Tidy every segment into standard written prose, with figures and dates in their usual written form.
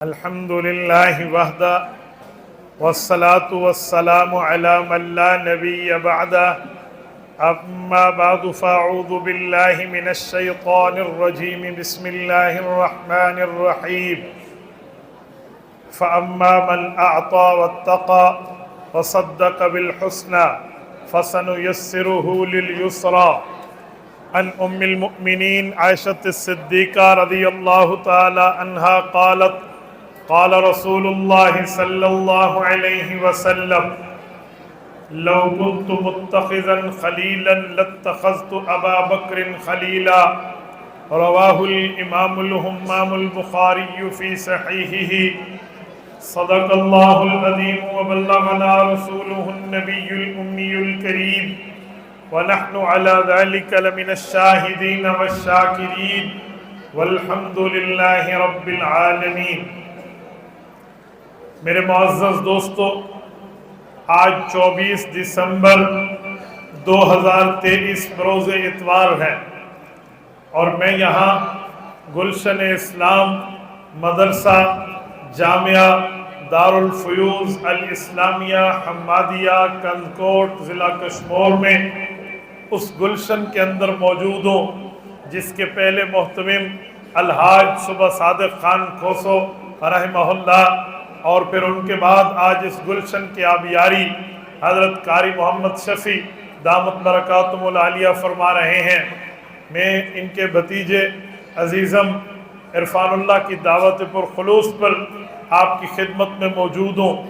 الحمد لله وحده والصلاة والسلام على من لا نبي بعده أما بعد فأعوذ بالله من الشيطان الرجيم بسم الله الرحمن الرحيم فأما من أعطى واتقى وصدق بالحسنى فسنيسره لليسرى عن أم المؤمنين عائشة الصديقة رضي الله تعالى عنها قالت قال رسول الله صلى الله عليه وسلم لو كنت متخذا خليلا لاتخذت أبا بكر خليلا رواه الإمام الهمام البخاري في صحيحه صدق الله العظيم وبلغنا رسوله النبي الأمي الكريم ونحن على ذلك لمن الشاهدين والشاكرين والحمد لله رب العالمين۔ میرے معزز دوستو، آج 24 دسمبر 2023 بروز اتوار ہے اور میں یہاں گلشن اسلام مدرسہ جامعہ دارالفیوز الاسلامیہ حمادیہ کنکوٹ ضلع کشمور میں اس گلشن کے اندر موجود ہوں جس کے پہلے محتمم الحاج صبح صادق خان کھوسو رحمہ اللہ اور پھر ان کے بعد آج اس گلشن کے آبیاری حضرت قاری محمد شفیع دامت برکاتہم العالیہ فرما رہے ہیں۔ میں ان کے بھتیجے عزیزم عرفان اللہ کی دعوت پر خلوص پر آپ کی خدمت میں موجود ہوں۔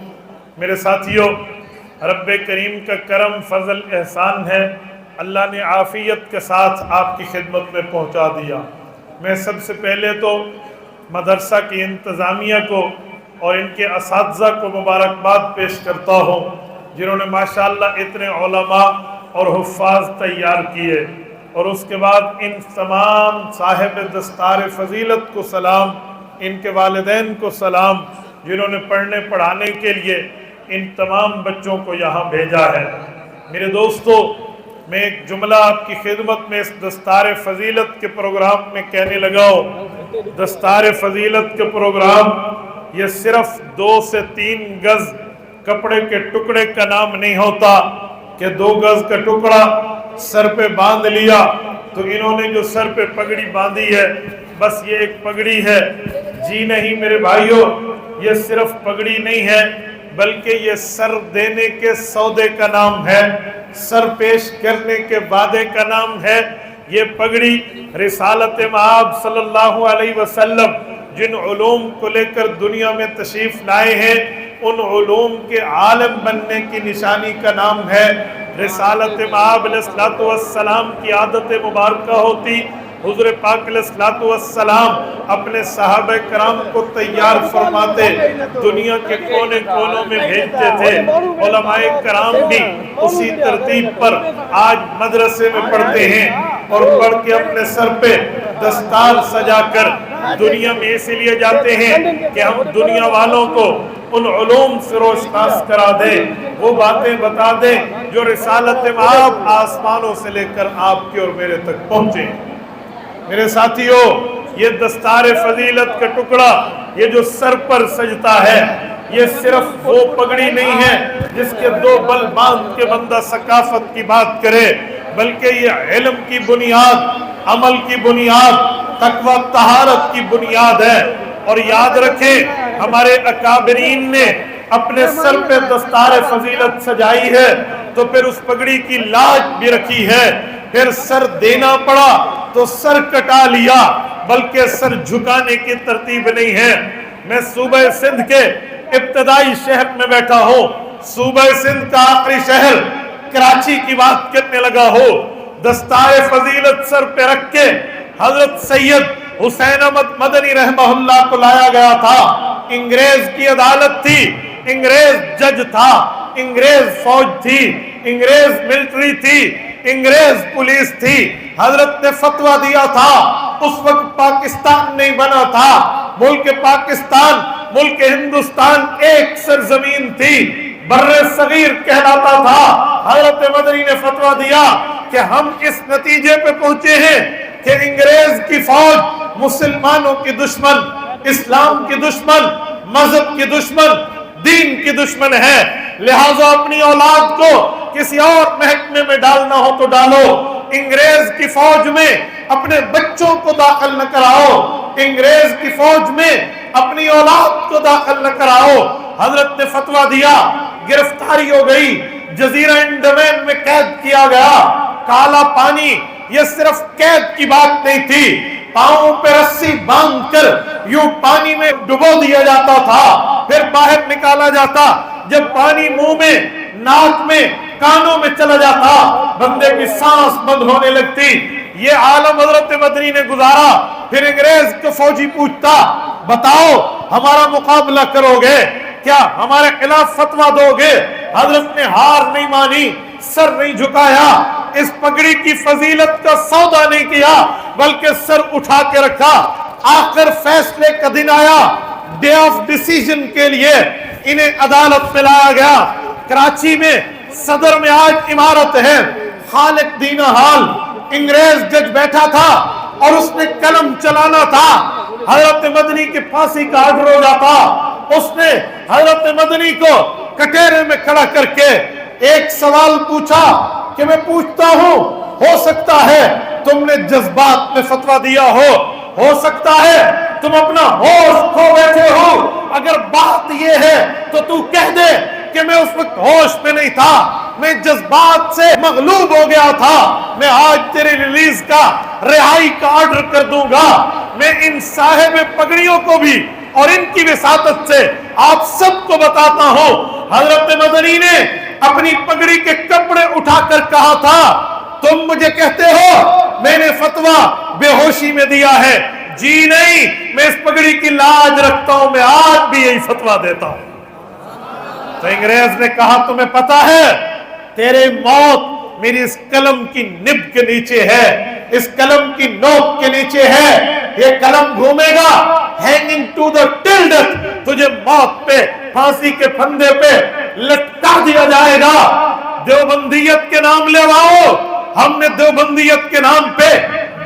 میرے ساتھیوں، رب کریم کا کرم فضل احسان ہے، اللہ نے عافیت کے ساتھ آپ کی خدمت میں پہنچا دیا۔ میں سب سے پہلے تو مدرسہ کی انتظامیہ کو اور ان کے اساتذہ کو مبارکباد پیش کرتا ہوں جنہوں نے ماشاءاللہ اتنے علماء اور حفاظ تیار کیے، اور اس کے بعد ان تمام صاحب دستار فضیلت کو سلام، ان کے والدین کو سلام جنہوں نے پڑھنے پڑھانے کے لیے ان تمام بچوں کو یہاں بھیجا ہے۔ میرے دوستو، میں ایک جملہ آپ کی خدمت میں اس دستار فضیلت کے پروگرام میں کہنے لگا ہوں۔ دستار فضیلت کے پروگرام یہ صرف 2 سے 3 گز کپڑے کے ٹکڑے کا نام نہیں ہوتا کہ 2 گز کا ٹکڑا سر پہ باندھ لیا تو انہوں نے جو سر پہ پگڑی باندھی ہے بس یہ ایک پگڑی ہے۔ جی نہیں میرے بھائیوں، یہ صرف پگڑی نہیں ہے بلکہ یہ سر دینے کے سودے کا نام ہے، سر پیش کرنے کے وعدے کا نام ہے۔ یہ پگڑی رسالت مآب صلی اللہ علیہ وسلم جن علوم کو لے کر دنیا میں تشریف لائے ہیں ان علوم کے عالم بننے کی نشانی کا نام ہے۔ رسالت مآب علیہ السلام کی عادت مبارکہ ہوتی، حضور پاک علیہ السلام اپنے صحابہ کرام کو تیار فرماتے، دنیا کے کونے کونوں میں بھیجتے تھے۔ علماء کرام بھی اسی ترتیب پر آج مدرسے میں پڑھتے ہیں اور پڑھ کے اپنے سر پہ دستار سجا کر دنیا میں اسی لیے جاتے ہیں کہ ہم دنیا والوں کو ان علوم سے روشناس کرا دیں، وہ باتیں بتا دیں جو رسالت مآب آسمانوں سے لے کر آپ کے اور میرے تک پہنچے۔ میرے ساتھیوں، یہ دستار فضیلت کا ٹکڑا یہ جو سر پر سجتا ہے یہ صرف وہ پگڑی نہیں ہے جس کے 2 بل باندھ کے بندہ ثقافت کی بات کرے، بلکہ یہ علم کی بنیاد، عمل کی بنیاد، تقوی طہارت کی بنیاد ہے۔ اور یاد رکھیں، ہمارے اکابرین نے اپنے سر پہ دستار فضیلت سجائی ہے تو پھر اس پگڑی کی لاج بھی رکھی ہے۔ پھر سر دینا پڑا تو سر کٹا لیا، بلکہ سر جھکانے کی ترتیب نہیں ہے۔ میں صوبہ سندھ کے ابتدائی شہر میں بیٹھا ہوں، صوبہ سندھ کا آخری شہر کراچی کی بات کرنے لگا ہو، دستار فضیلت سر پہ رکھ کے حضرت سید حسین احمد مدنی رحمہ اللہ کو لایا گیا تھا۔ انگریز کی عدالت تھی، انگریز جج تھا، انگریز فوج تھی، انگریز ملٹری تھی، انگریز پولیس تھی۔ حضرت نے فتویٰ دیا تھا، اس وقت پاکستان نہیں بنا تھا، ملک پاکستان، ملک ہندوستان ایک سرزمین تھی، بر صغیر کہلاتا تھا۔ حضرت مدنی نے فتویٰ دیا کہ ہم اس نتیجے پہ پہنچے ہیں کہ انگریز کی فوج مسلمانوں کی دشمن، اسلام کی دشمن، مذہب کی دشمن، دین کی دشمن ہے، لہذا اپنی اولاد کو کسی اور محکمے میں ڈالنا ہو تو ڈالو، انگریز کی فوج میں اپنے بچوں کو داخل نہ کراؤ، انگریز کی فوج میں اپنی اولاد کو داخل نہ کراؤ۔ حضرت نے فتویٰ دیا، گرفتاری ہو گئی، جزیرہ انڈمان میں قید کیا گیا۔ کالا پانی یہ صرف قید کی بات نہیں تھی، پاؤں پہ رسی باندھ کر یوں پانی میں ڈبو دیا جاتا تھا، پھر باہر نکالا جاتا، جب پانی منہ میں، ناک میں، کانوں میں چلا جاتا، بندے کی سانس بند ہونے لگتی۔ یہ عالم حضرت مدنی نے گزارا۔ پھر انگریز کو فوجی پوچھتا، بتاؤ ہمارا مقابلہ کرو گے کیا، ہمارے خلاف فتویٰ دو گے؟ حضرت نے ہار نہیں مانی، سر نہیں جھکایا، اس پگڑی کی فضیلت کا سودا نہیں کیا، بلکہ سر اٹھا کے رکھا۔ آخر فیصلے کا دن آیا، ڈے آف ڈیسیژن کے لیے انہیں عدالت میں لایا گیا۔ کراچی میں صدر میں آج عمارت ہے، خالق دینہ حال، انگریز جج بیٹھا تھا اور اس نے قلم چلانا تھا، حضرت مدنی کی پھانسی کا آرڈر ہو جاتا۔ اس نے حضرت مدنی کو کٹہرے میں کھڑا کر کے ایک سوال پوچھا کہ میں پوچھتا ہوں، ہو سکتا ہے تم نے جذبات میں فتویٰ دیا ہو سکتا ہے تم اپنا ہوش کھو بیٹھے ہو، اگر بات یہ ہے تو تو کہہ دے کہ میں اس وقت ہوش میں نہیں تھا، میں جذبات سے مغلوب ہو گیا تھا، میں آج تیرے ریلیز کا، رہائی کا آرڈر کر دوں گا۔ میں ان صاحب پگڑیوں کو بھی اور ان کی وساطت سے آپ سب کو بتاتا ہوں، حضرت مدنی نے اپنی پگڑی کے کپڑے اٹھا کر کہا تھا، تم مجھے کہتے ہو میں نے فتویٰ بے ہوشی میں دیا ہے، جی نہیں، میں اس پگڑی کی لاج رکھتا ہوں، میں آج بھی یہی فتویٰ دیتا ہوں۔ تو انگریز نے کہا تمہیں پتا ہے تیرے موت میری اس قلم کی نب کے نیچے ہے، اس قلم کی نوک کے نیچے ہے، یہ قلم گھومے گا hanging to the till death، تجھے موت پہ، پھانسی کے پھندے پہ لٹکا دیا جائے گا۔ دیوبندیت کے نام لیواؤ، ہم نے دیوبندیت کے نام پہ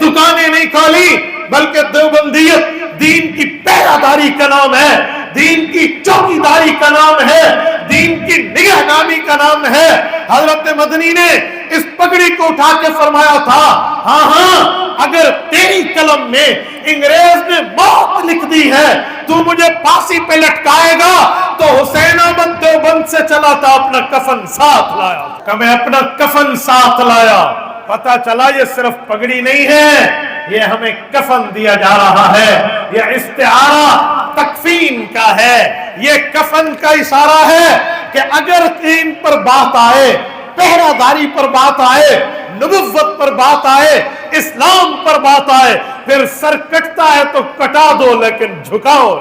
دکانیں نہیں کھولی، بلکہ دیوبندیت دین کی پہرہ داری کا نام ہے، دین کی چوکی داری کا نام ہے، دین کی نگہبانی کا نام ہے۔ حضرت مدنی نے اس پگڑی کو اٹھا کے فرمایا تھا، ہاں اگر تیری قلم میں انگریز نے موت لکھ دی ہے، تو مجھے پھانسی پہ لٹکائے گا، تو حسین احمد دیوبند سے چلا تھا اپنا کفن ساتھ لایا، کہ میں اپنا کفن ساتھ لایا۔ پتہ چلا یہ صرف پگڑی نہیں ہے، یہ ہمیں کفن دیا جا رہا ہے، یہ استعارہ تکفین کا ہے، یہ کفن کا اشارہ ہے کہ اگر دین پر بات آئے، پہرہ داری پر بات آئے، نبوت پر بات آئے، اسلام پر بات آئے، پھر سر کٹتا ہے تو کٹا دو لیکن جھکاؤ۔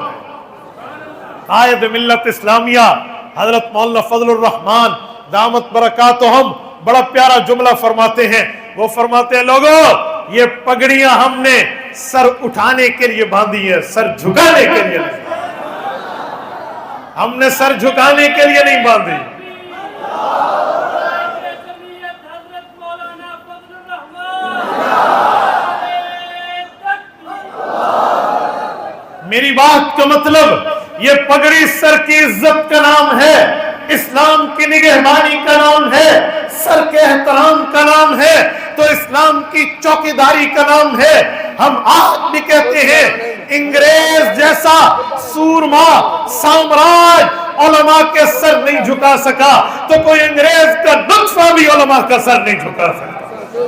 قائد ملت اسلامیہ حضرت مولانا فضل الرحمان دامت برکاتہم بڑا پیارا جملہ فرماتے ہیں، وہ فرماتے ہیں لوگوں یہ پگڑیاں ہم نے سر اٹھانے کے لیے باندھی ہیں، سر جھکانے کے لیے نہیں، ہم نے سر جھکانے کے لیے نہیں باندھی۔ میری بات کا مطلب یہ پگڑی سر کی عزت کا نام ہے، اسلام کی نگہبانی کا نام ہے، سر کے احترام کا نام ہے، تو اسلام کی چوکیداری کا نام ہے۔ ہم آج بھی کہتے ہیں انگریز جیسا سورما سامراج علماء کے سر نہیں جھکا سکا، تو کوئی انگریز کا نطفہ بھی علماء کا سر نہیں جھکا سکتا۔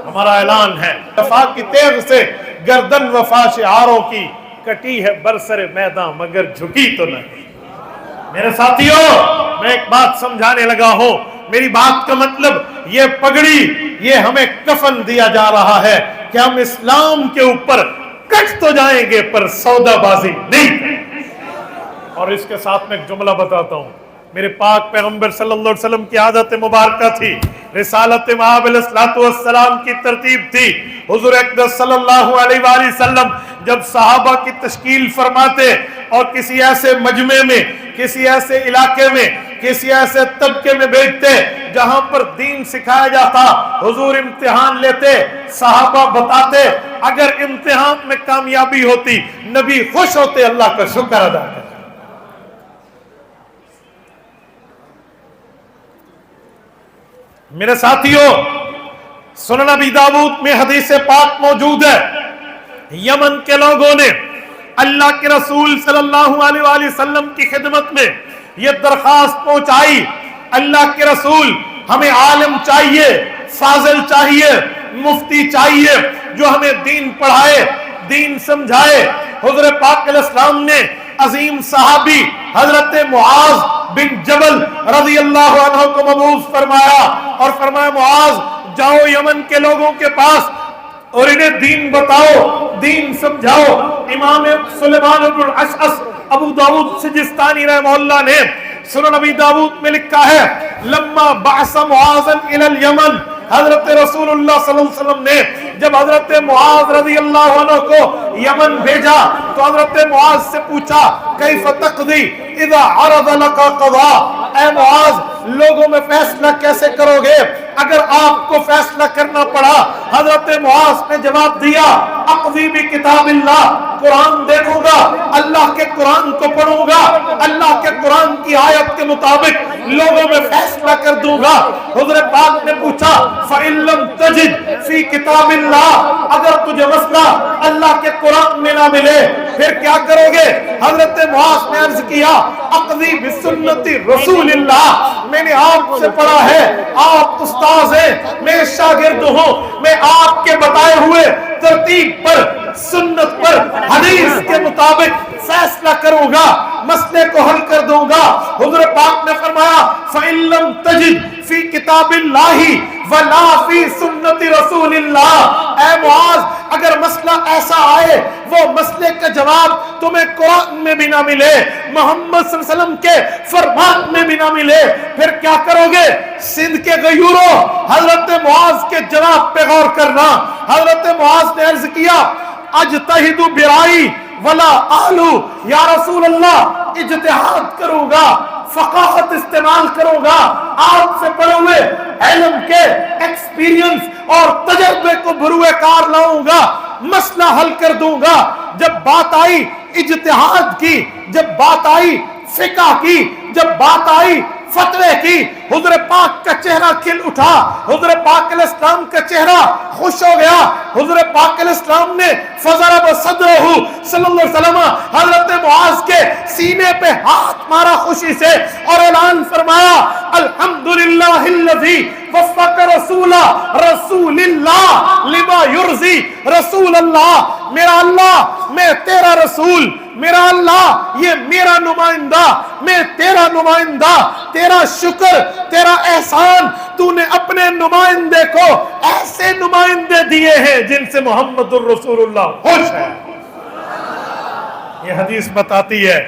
ہمارا اعلان ہے، وفا کی تیغ سے گردن وفا شعاروں کی کٹی ہے برسر میدان مگر جھکی تو نہیں۔ میرے ساتھیوں میں ایک بات سمجھانے لگا ہوں، میری بات کا مطلب یہ پگڑی، یہ ہمیں کفن دیا جا رہا ہے کہ ہم اسلام کے اوپر کٹ تو جائیں گے پر سودا بازی نہیں کریں گے۔ اور اس کے ساتھ میں ایک جملہ بتاتا ہوں، میرے پاک پیغمبر صلی اللہ علیہ وسلم کی عادت مبارکہ تھی، رسالت مآب علیہ السلام کی ترتیب تھی۔ حضور اقدس صلی اللہ علیہ وآلہ وسلم جب صحابہ کی تشکیل فرماتے اور کسی ایسے مجمع میں، کسی ایسے علاقے میں کسی ایسے طبقے میں بھیجتے جہاں پر دین سکھایا جاتا. حضور امتحان لیتے, صحابہ بتاتے, اگر امتحان میں کامیابی ہوتی نبی خوش ہوتے, اللہ کا شکر ادا کرتے. میرے ساتھیوں, سنن ابی داؤد میں حدیث پاک موجود ہے. یمن کے لوگوں نے اللہ کے رسول صلی اللہ علیہ وآلہ وسلم کی خدمت میں یہ درخواست پہنچائی, اللہ کے رسول ہمیں عالم چاہیے, فاضل چاہیے, مفتی چاہیے جو ہمیں دین پڑھائے, دین سمجھائے. حضور پاک علیہ السلام نے عظیم صحابی حضرت معاذ بن جبل رضی اللہ عنہ کو مبعوث فرمایا اور فرمایا معاذ جاؤ یمن کے لوگوں کے پاس اور انہیں دین بتاؤ, دین سمجھاؤ. امام سلیمان بن الاشعث ابو داؤد سجستانی رحمہ اللہ نے سنن ابی داؤد میں لکھا ہے لما بعث معاذ الى الیمن, حضرت رسول اللہ صلی اللہ علیہ وسلم نے جب حضرت معاذ رضی اللہ عنہ کو یمن بھیجا تو حضرت معاذ سے پوچھا کیف تقضی اذا عرض لك قضاء, اے معاذ لوگوں میں فیصلہ کیسے کرو گے اگر آپ کو فیصلہ کرنا پڑا. حضرت معاذ نے جواب دیا اقضی بکتاب اللہ, قرآن دیکھوں گا, اللہ کے قرآن کو پڑھوں گا, اللہ کے قرآن کی آیت کے مطابق لوگوں میں فیصلہ کر دوں گا. حضور پاک نے پوچھا فَإِن لَمْ تَجِدْ فِي كِتَابِ اللَّهِ, اگر تجھے مسئلہ اللہ کے قرآن میں نہ ملے پھر کیا کرو گے؟ حضرت معاذ نے عرض کیا اقضی بسنت رسول اللہ, میں نے آپ سے پڑھا ہے, آپ استاذ ہیں, میں شاگرد ہوں, میں آپ کے بتائے ہوئے ترتیب پر, سنت پر, حدیث کے مطابق فیصلہ کروں گا, مسئلے کو حل کر دوں گا. حضور پاک نے فرمایا فَإِن لَمْ تَجِدْ فِي كِتَابِ اللَّهِ وَلَا فِي سُنَّةِ رَسُولِ اللَّهِ, اے معاذ اگر مسئلہ ایسا آئے وہ مسئلے کا جواب تمہیں قرآن میں بھی نہ ملے, محمد صلی اللہ علیہ وسلم کے فرمان میں بھی نہ ملے, پھر کیا کرو گے؟ سندھ کے غیوروں, حضرت معاذ کے جواب پہ غور کرنا. حضرت معاذ نے عرض کیا اجتہد برائی ولا آلو, یا رسول اللہ اجتہاد کروں گا, فقاہت استعمال کروں گا, آپ سے پڑھے ہوئے علم کے ایکسپیرینس اور تجربے کو بروئے کار لاؤں گا, مسئلہ حل کر دوں گا. جب بات آئی اجتہاد کی, جب بات آئی فقہ کی, جب بات آئی فتوے کی, حضور پاک کا چہرہ کھل اٹھا, حضور پاک علیہ السلام کا چہرہ خوش ہو گیا. حضور پاک علیہ السلام نے فضرب صدرہ صلی اللہ علیہ وسلم حضرت معاذ کے سینے پہ ہاتھ مارا خوشی سے اور اعلان فرمایا الحمدللہ الذی وفق رسول اللہ لما یرضی رسول اللہ, میرا اللہ میں تیرا رسول, میرا اللہ یہ میرا نمائندہ, میں تیرا نمائندہ, تیرا شکر, تیرا احسان, تو نے اپنے نمائندے کو ایسے نمائندے دیے ہیں جن سے محمد الرسول اللہ خوش ہے. یہ حدیث بتاتی ہے,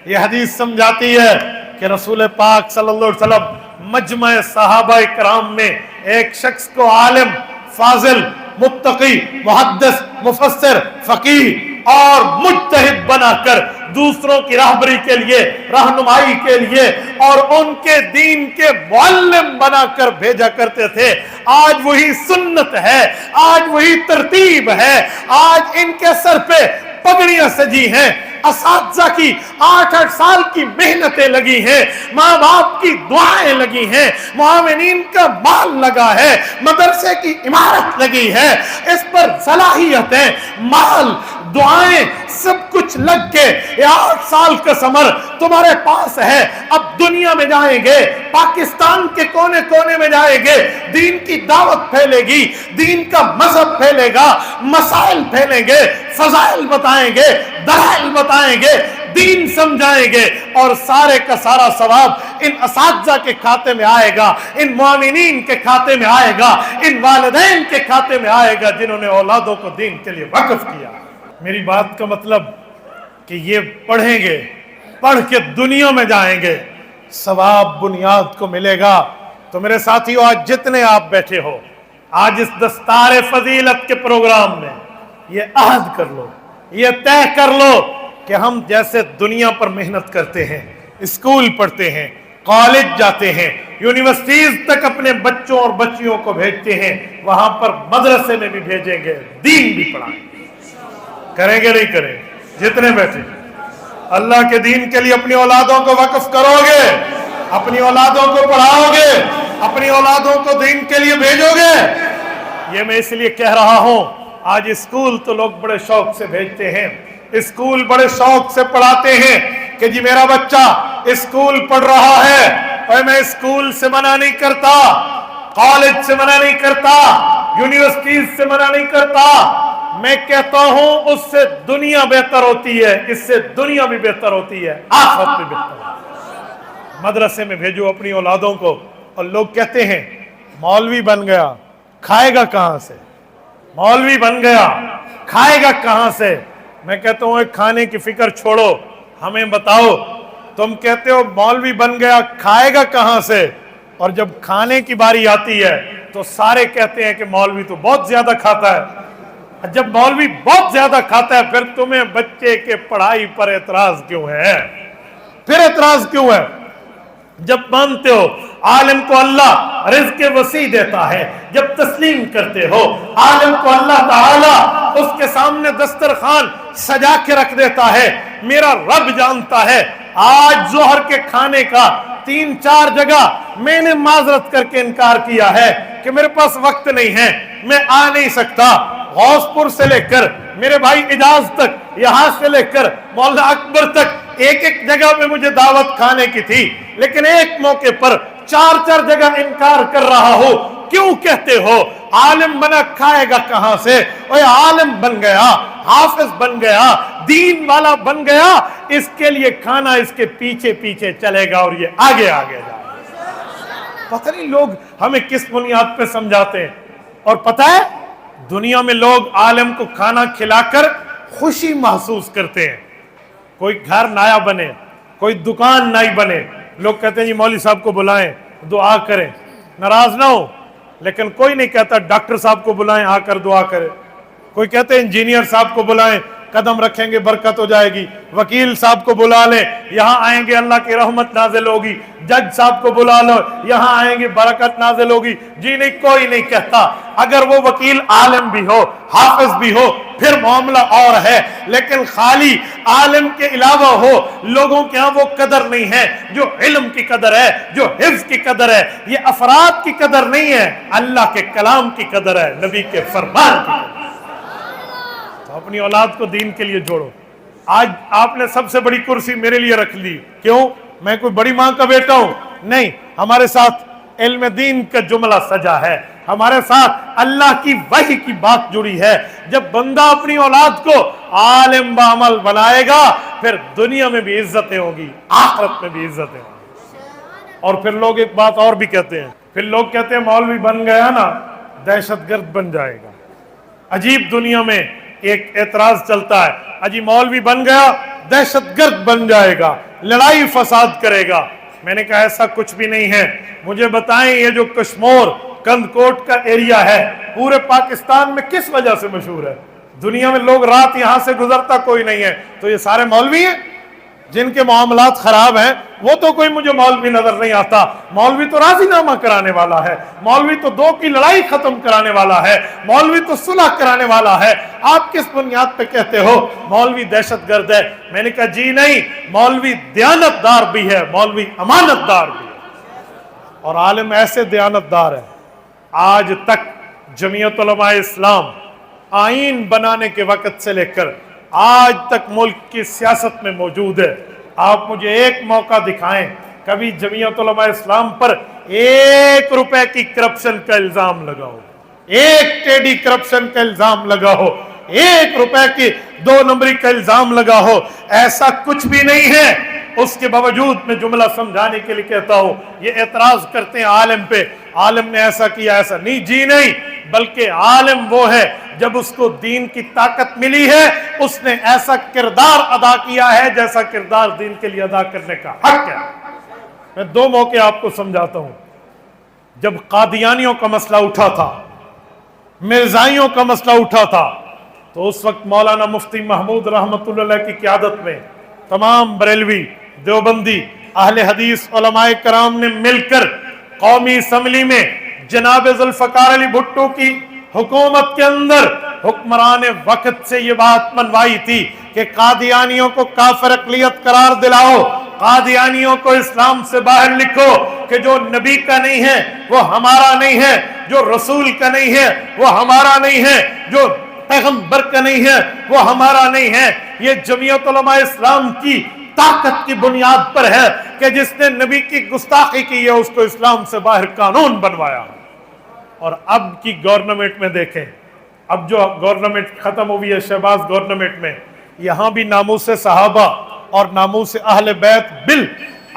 یہ حدیث سمجھاتی ہے کہ رسول پاک صلی اللہ علیہ وسلم مجمع صحابہ کرام میں ایک شخص کو عالم, فاضل, متقی, محدث, مفسر, فقیہ اور مجتہد بنا کر دوسروں کی راہبری کے لیے, رہنمائی کے لیے اور ان کے دین کے معلم بنا کر بھیجا کرتے تھے. آج وہی سنت ہے, آج وہی ترتیب ہے, آج ان کے سر پہ پگڑیاں سجی ہیں, اساتذہ کی 8-8 سال کی محنتیں لگی ہیں, ماں باپ کی دعائیں لگی ہیں, معاونین کا مال لگا ہے, مدرسے کی عمارت لگی ہے, اس پر صلاحیتیں, مال, دعائیں سب کچھ لگ کے 8 سال کا سمر تمہارے پاس ہے. اب دنیا میں جائیں گے, پاکستان کے کونے کونے میں جائیں گے, دین کی دعوت پھیلے گی, دین کا مذہب پھیلے گا, مسائل پھیلیں گے, فضائل بتائیں گے, دلائل بتائیں گے, دین سمجھائیں گے اور سارے کا سارا ثواب ان اساتذہ کے کھاتے میں آئے گا, ان معاونین کے کھاتے میں آئے گا, ان والدین کے کھاتے میں آئے گا جنہوں نے اولادوں کو دین کے لیے وقف کیا. میری بات کا مطلب کہ یہ پڑھیں گے, پڑھ کے دنیا میں جائیں گے, ثواب بنیاد کو ملے گا. تو میرے ساتھیوں, آج جتنے آپ بیٹھے ہو, آج اس دستار فضیلت کے پروگرام میں یہ عہد کر لو, یہ طے کر لو کہ ہم جیسے دنیا پر محنت کرتے ہیں, اسکول پڑھتے ہیں, کالج جاتے ہیں، یونیورسٹیز تک اپنے بچوں اور بچیوں کو بھیجتے ہیں، وہاں پر مدرسے میں بھی بھیجیں گے، دین بھی پڑھائیں گے۔ کریں گے نہیں کریں؟ جتنے بیٹھے اللہ کے دین کے لیے اپنی اولادوں کو وقف کرو گے، اپنی اولادوں کو پڑھاؤ گے، اپنی اولادوں کو دین کے لیے بھیجو گے۔ یہ میں اس لیے کہہ رہا ہوں، آج اسکول تو لوگ بڑے شوق سے بھیجتے ہیں، اسکول بڑے شوق سے پڑھاتے ہیں کہ جی میرا بچہ اسکول پڑھ رہا ہے، اور میں اسکول سے منع نہیں کرتا، کالج سے منع نہیں کرتا، یونیورسٹیز سے منع نہیں کرتا، میں کہتا ہوں اس سے دنیا بہتر ہوتی ہے، اس سے دنیا بھی بہتر ہوتی ہے، آخرت بھی بہتر ہوتی ہے۔ مدرسے میں بھیجو اپنی اولادوں کو۔ اور لوگ کہتے ہیں مولوی بن گیا، کھائے گا کہاں سے؟ مولوی بن گیا، کھائے گا کہاں سے؟ میں کہتا ہوں ایک کھانے کی فکر چھوڑو، ہمیں بتاؤ تم کہتے ہو مولوی بن گیا، کھائے گا کہاں سے؟ اور جب کھانے کی باری آتی ہے تو سارے کہتے ہیں کہ مولوی تو بہت زیادہ کھاتا ہے۔ جب مولوی بہت زیادہ کھاتا ہے پھر تمہیں بچے کے پڑھائی پر اعتراض کیوں ہے؟ پھر اعتراض کیوں ہے؟ جب مانتے ہو عالم کو اللہ رزق وسیع دیتا ہے، جب تسلیم کرتے ہو عالم کو اللہ تعالی اس کے سامنے دسترخوان سجا کے رکھ دیتا ہے، میرا رب جانتا ہے آج ظہر کے کھانے کا 3-4 جگہ میں نے معذرت کر کے انکار کیا ہے کہ میرے پاس وقت نہیں ہے، میں آ نہیں سکتا۔ غوث پور سے لے کر میرے بھائی اجاز تک، یہاں سے لے کر مولانا اکبر تک ایک ایک جگہ پہ مجھے دعوت کھانے کی تھی، لیکن ایک موقع پر 4 جگہ انکار کر رہا ہو۔ کیوں کہتے ہو عالم بنا کھائے گا کہاں سے؟ اوے عالم بن گیا، حافظ بن گیا، دین والا بن گیا، اس کے لیے کھانا اس کے پیچھے پیچھے چلے گا اور یہ آگے آگے جائے گا۔ پتہ نہیں لوگ ہمیں کس بنیاد پہ سمجھاتے ہیں۔ اور پتہ ہے دنیا میں لوگ عالم کو کھانا کھلا کر خوشی محسوس کرتے ہیں۔ کوئی گھر نیا بنے، کوئی دکان نئی بنے، لوگ کہتے ہیں جی مولوی صاحب کو بلائیں، دعا کریں، ناراض نہ ہو، لیکن کوئی نہیں کہتا ڈاکٹر صاحب کو بلائیں آ کر دعا کریں۔ کوئی کہتے ہیں انجینئر صاحب کو بلائیں، قدم رکھیں گے برکت ہو جائے گی، وکیل صاحب کو بلا لیں، یہاں آئیں گے اللہ کی رحمت نازل ہوگی، جج صاحب کو بلا لو، یہاں آئیں گے برکت نازل ہوگی۔ جی نہیں، کوئی نہیں کہتا۔ اگر وہ وکیل عالم بھی ہو، حافظ بھی ہو، پھر معاملہ اور ہے، لیکن خالی عالم کے علاوہ ہو، لوگوں کے ہاں وہ قدر نہیں ہے جو علم کی قدر ہے، جو حفظ کی قدر ہے۔ یہ افراد کی قدر نہیں ہے، اللہ کے کلام کی قدر ہے، نبی کے فرمان کی قدر۔ اپنی اولاد کو دین کے لیے جوڑو۔ آج آپ نے سب سے بڑی کرسی میرے لیے رکھ لی، کیوں؟ میں کوئی بڑی ماں کا بیٹا ہوں؟ نہیں، ہمارے ساتھ علم دین کا جملہ سجا ہے، ہمارے ساتھ اللہ کی وحی کی بات جڑی ہے۔ جب بندہ اپنی اولاد کو عالم بعمل بنائے گا پھر دنیا میں بھی عزتیں ہوں گی، آخرت میں بھی عزتیں ہوں گی۔ اور پھر لوگ ایک بات اور بھی کہتے ہیں، پھر لوگ کہتے ہیں مولوی بن گیا نا دہشت گرد بن جائے گا۔ عجیب دنیا میں ایک اعتراض چلتا ہے، اجی مولوی بن گیا دہشت گرد بن جائے گا، لڑائی فساد کرے گا۔ میں نے کہا ایسا کچھ بھی نہیں ہے۔ مجھے بتائیں یہ جو کشمور کندکوٹ کا ایریا ہے پورے پاکستان میں کس وجہ سے مشہور ہے؟ دنیا میں لوگ رات یہاں سے گزرتا کوئی نہیں ہے، تو یہ سارے مولوی ہیں جن کے معاملات خراب ہیں؟ وہ تو کوئی مجھے مولوی نظر نہیں آتا۔ مولوی تو راضی نامہ کرانے والا ہے، مولوی تو 2 کی لڑائی ختم کرانے والا ہے، مولوی تو صلح کرانے والا ہے۔ آپ کس بنیاد پہ کہتے ہو مولوی دہشت گرد ہے؟ میں نے کہا جی نہیں، مولوی دیانت دار بھی ہے، مولوی امانت دار بھی ہے، اور عالم ایسے دیانت دار ہے۔ آج تک جمعیت علماء اسلام آئین بنانے کے وقت سے لے کر آج تک ملک کی سیاست میں موجود ہے۔ آپ مجھے ایک موقع دکھائیں کبھی جمعیت علماء اسلام پر 1 روپے کی کرپشن کا الزام لگا ہو، 1 ٹیڈی کرپشن کا الزام لگا ہو، 1 روپے کی 2 نمبری کا الزام لگا ہو، ایسا کچھ بھی نہیں ہے۔ اس کے باوجود میں جملہ سمجھانے کے لیے کہتا ہوں، یہ اعتراض کرتے ہیں عالم پہ، عالم نے ایسا کیا، ایسا نہیں، جی نہیں، بلکہ عالم وہ ہے جب اس کو دین کی طاقت ملی ہے اس نے ایسا کردار ادا کیا ہے جیسا کردار دین کے لیے ادا کرنے کا حق ہے۔ میں 2 موقع آپ کو سمجھاتا ہوں۔ جب قادیانیوں کا مسئلہ اٹھا تھا، مرزائیوں کا مسئلہ اٹھا تھا، تو اس وقت مولانا مفتی محمود رحمت اللہ علیہ کی قیادت میں تمام بریلوی، دیوبندی اہل حدیث علماء کرام نے مل کر قومی اسمبلی میں جناب ذوالفقار علی بھٹو کی حکومت کے اندر حکمران وقت سے یہ بات منوائی تھی کہ قادیانیوں کو کافر اقلیت قرار دلاؤ، قادیانیوں کو اسلام سے باہر لکھو کہ جو نبی کا نہیں ہے وہ ہمارا نہیں ہے، جو رسول کا نہیں ہے وہ ہمارا نہیں ہے، جو پیغمبر کا نہیں ہے وہ ہمارا نہیں ہے۔ یہ جمعیت علماء اسلام کی طاقت کی بنیاد پر ہے کہ جس نے نبی کی گستاخی کی ہے اس کو اسلام سے باہر قانون بنوایا۔ اور اب کی گورنمنٹ میں دیکھیں، اب جو گورنمنٹ ختم ہوئی ہے شہباز گورنمنٹ میں، یہاں بھی ناموس صحابہ اور ناموس اہل بیت بل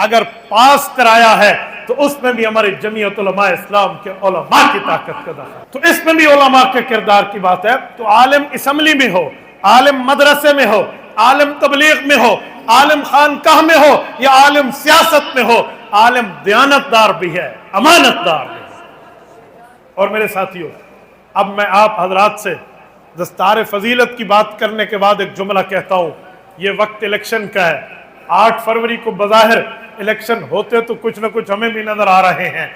اگر پاس کرایا ہے تو اس میں بھی ہمارے جمعیت علماء اسلام کے علماء کی طاقت کا دخل، تو اس میں بھی علماء کے کردار کی بات ہے۔ تو عالم اسمبلی میں ہو، عالم مدرسے میں ہو، عالم تبلیغ میں ہو، عالم خانقاہ میں ہو یا عالم سیاست میں ہو، عالم دیانتدار بھی ہے، امانت دار بھی ہے۔ اور میرے ساتھیوں، اب میں آپ حضرات سے دستار فضیلت کی بات کرنے کے بعد ایک جملہ کہتا ہوں۔ یہ وقت الیکشن کا ہے، 8 فروری کو بظاہر الیکشن ہوتے تو کچھ نہ کچھ ہمیں بھی نظر آ رہے ہیں۔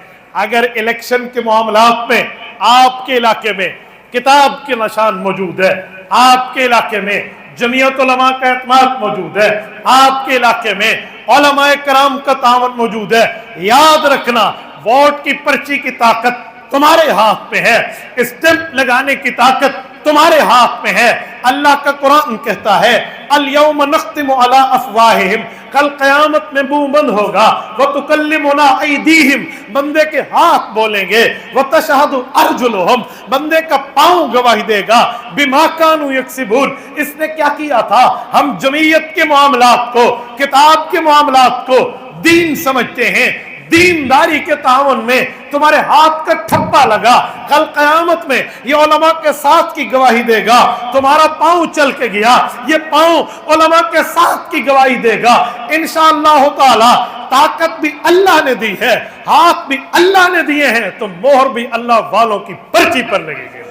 اگر الیکشن کے معاملات میں آپ کے علاقے میں کتاب کے نشان موجود ہے، آپ کے علاقے میں جمعیت علماء کا اعتماد موجود ہے، آپ کے علاقے میں علماء کرام کا تعاون موجود ہے، یاد رکھنا ووٹ کی پرچی کی طاقت تمہارے ہاتھ میں ہے، اسٹمپ لگانے کی طاقت تمہارے ہاتھ میں ہے۔ اللہ کا قرآن کہتا ہے الیوم نختم علی افواہہم، کل قیامت میں منہ بند ہوگا، وتکلمنا ایدیہم، بندے کے ہاتھ بولیں گے، وتشہد ارجلہم، بندے کا پاؤں گواہی دے گا، بما کانوا یکسبون، اس نے کیا کیا تھا۔ ہم جمعیت کے معاملات کو، کتاب کے معاملات کو دین سمجھتے ہیں، دینداری کے تعاون میں تمہارے ہاتھ کا ٹھپا لگا، کل قیامت میں یہ علماء کے ساتھ کی گواہی دے گا۔ تمہارا پاؤں چل کے گیا، یہ پاؤں علماء کے ساتھ کی گواہی دے گا انشاءاللہ تعالی۔ طاقت بھی اللہ نے دی ہے، ہاتھ بھی اللہ نے دیے ہیں، تو مہر بھی اللہ والوں کی پرچی پر لگے گی۔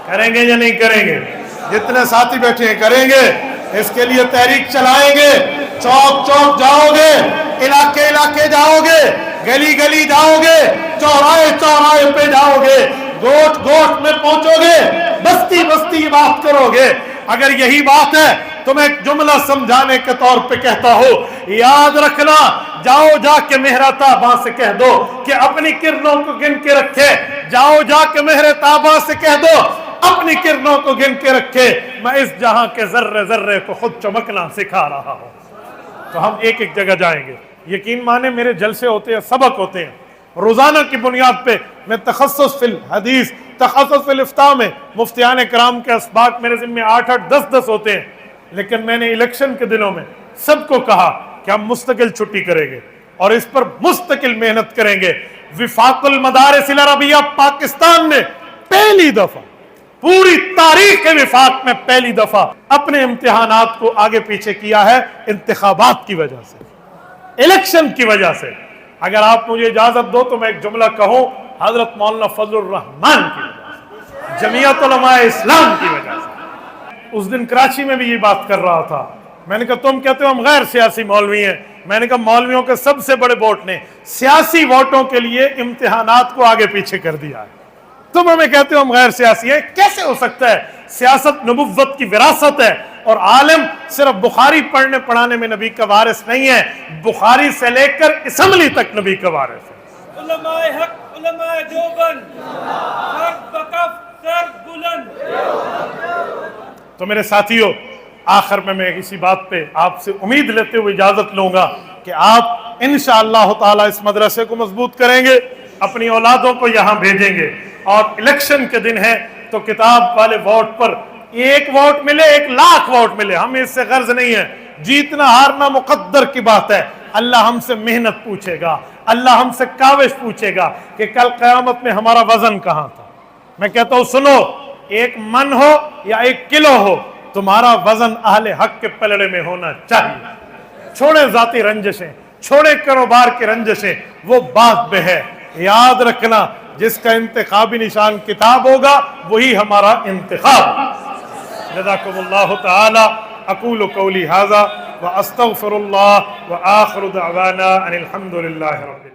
کریں گے یا نہیں کریں گے؟ جتنے ساتھی بیٹھے ہیں کریں گے، اس کے لیے تحریک چلائیں گے، چوک چوک جاؤ گے، علاقے علاقے جاؤ گے، گلی گلی جاؤ گے، چوراہے چوراہے پہ جاؤ گے، گوٹ گوٹ میں پہنچو گے، بستی بستی بات کرو گے۔ اگر یہی بات ہے تو میں ایک جملہ سمجھانے کے طور پہ کہتا ہوں، یاد رکھنا، جاؤ جا کے مہر تاباں سے کہہ دو کہ اپنی کرنوں کو گن کے رکھے، جاؤ جا کے مہر تاباں سے کہہ دو اپنی کرنوں کو گن کے رکھے، میں اس جہاں کے ذرے ذرے کو خود چمکنا سکھا رہا ہوں۔ تو ہم ایک ایک جگہ جائیں گے، یقین مانے میرے جلسے ہوتے ہیں، سبق ہوتے ہیں، روزانہ کی بنیاد پہ میں تخصص فی الحدیث، تخصص فی الافتاء میں مفتیان کرام کے اسباق میرے ذمہ 8 10 ہوتے ہیں، لیکن میں نے الیکشن کے دنوں میں سب کو کہا کہ ہم مستقل چھٹی کریں گے اور اس پر مستقل محنت کریں گے۔ وفاق المدارس العربیہ پاکستان نے پہلی دفعہ پوری تاریخ کے وفاق میں پہلی دفعہ اپنے امتحانات کو آگے پیچھے کیا ہے، انتخابات کی وجہ سے، الیکشن کی وجہ سے۔ اگر آپ مجھے اجازت دو تو میں ایک جملہ کہوں، حضرت مولانا فضل الرحمان کی وجہ سے، جمعیت علماء اسلام کی وجہ سے۔ اس دن کراچی میں بھی یہ بات کر رہا تھا، میں نے کہا تم کہتے ہو ہم غیر سیاسی مولوی ہیں، میں نے کہا مولویوں کے سب سے بڑے ووٹ نے سیاسی ووٹوں کے لیے امتحانات کو آگے پیچھے کر دیا ہے، تم ہمیں کہتے ہو ہم غیر سیاسی ہیں، کیسے ہو سکتا ہے؟ سیاست نبوت کی وراثت ہے، اور عالم صرف بخاری پڑھنے پڑھانے میں نبی کا وارث نہیں ہے، بخاری سے لے کر اسمبلی تک نبی کا وارث ہے۔ علماء حق، علماء دیوبند، سر بکف سر بلند۔ تو میرے ساتھیوں، آخر میں اسی بات پہ آپ سے امید لیتے ہوئے اجازت لوں گا کہ آپ انشاءاللہ تعالی اس مدرسے کو مضبوط کریں گے، اپنی اولادوں کو یہاں بھیجیں گے، اور الیکشن کے دن ہے تو کتاب والے ووٹ پر 1 ووٹ ملے 1 لاکھ ووٹ ملے، ہمیں اس سے غرض نہیں ہے، جیتنا ہارنا مقدر کی بات ہے۔ اللہ ہم سے محنت پوچھے گا، اللہ ہم سے کاوش پوچھے گا کہ کل قیامت میں ہمارا وزن کہاں تھا۔ میں کہتا ہوں سنو، 1 من ہو یا 1 کلو ہو، تمہارا وزن اہل حق کے پلڑے میں ہونا چاہیے۔ چھوڑیں ذاتی رنجشیں، چھوڑیں کاروبار کی رنجشیں، وہ بات بے ہے۔ یاد رکھنا، جس کا انتخابی نشان کتاب ہوگا وہی ہمارا انتخاب۔ جزاکم اللہ تعالی، اقول قولی ھذا وأستغفر الله وآخر دعوانا أن الحمد لله رب العالمين.